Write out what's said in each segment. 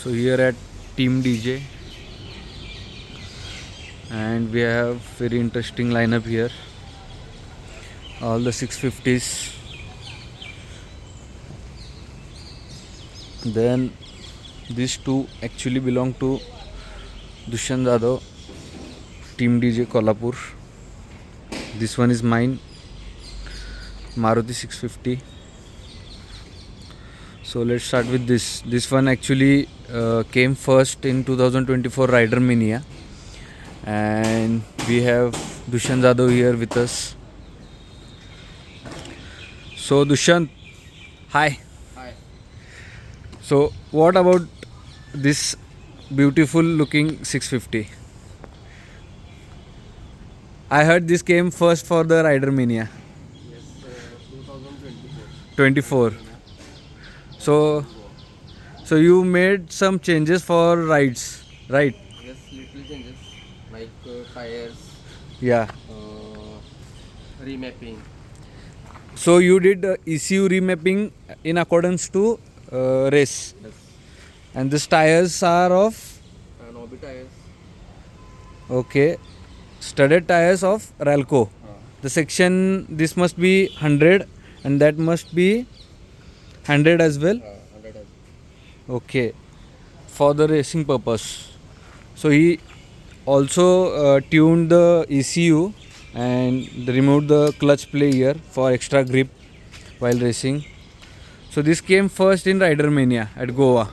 So here at Team DJ, and we have very interesting lineup here. All the 650s. Then these two actually belong to Dushyant Jadhav, Team DJ Kolhapur. This one is mine, Maruti 650. So let's start with this. This one actually came first in 2024 RiderMania, and we have Dushyant Jadhav here with us. So Dushyant, hi. Hi. So what about this beautiful looking 650? I heard this came first for the RiderMania. Yes, 2024. 24. So you made some changes for rides, right? Yes, little changes like tires, Yeah. remapping. So you did ECU remapping in accordance to race, Yes. and these tires are of Nobi tires. okay, studded tires of Ralco. The section, this must be 100 and that must be 100 as well. 100 as. Okay, for the racing purpose. So he also tuned the ECU and removed the clutch play here for extra grip while racing. So this came first in RiderMania at Goa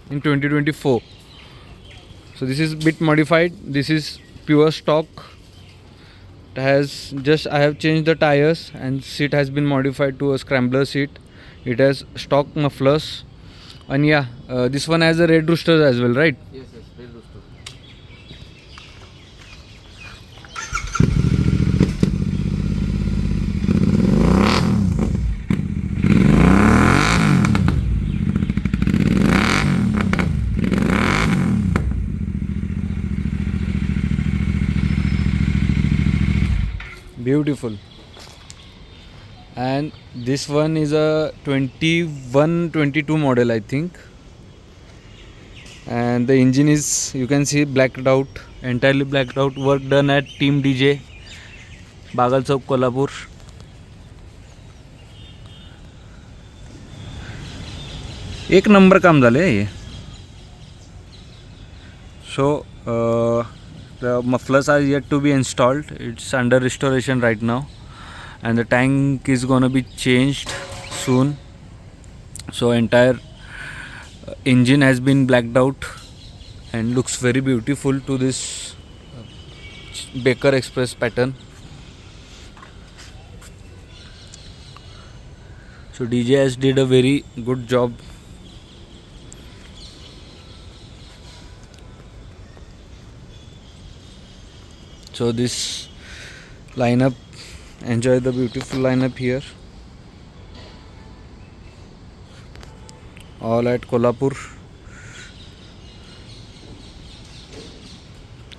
in 2024. So this is bit modified. This is pure stock. It has just, I have changed the tires and seat has been modified to a scrambler seat. It has stock mufflers, and yeah, this one has a red rooster as well, right? Yes, red rooster. Beautiful. And this one is a 21-22 model, I think. And the engine is, you can see, blacked out, entirely blacked out. Work done at Team DJ, Bagal Chowk, Kolhapur. एक number काम झाले हे. So the mufflers are yet to be installed. It's under restoration right now, and the tank is gonna be changed soon. So entire engine has been blacked out and looks very beautiful to this Baker Express pattern. So DJ has did a very good job. So this lineup, enjoy the beautiful lineup here, all at Kolhapur.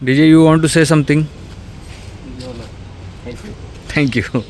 DJ, you want to say something? No. Thank you. Thank you.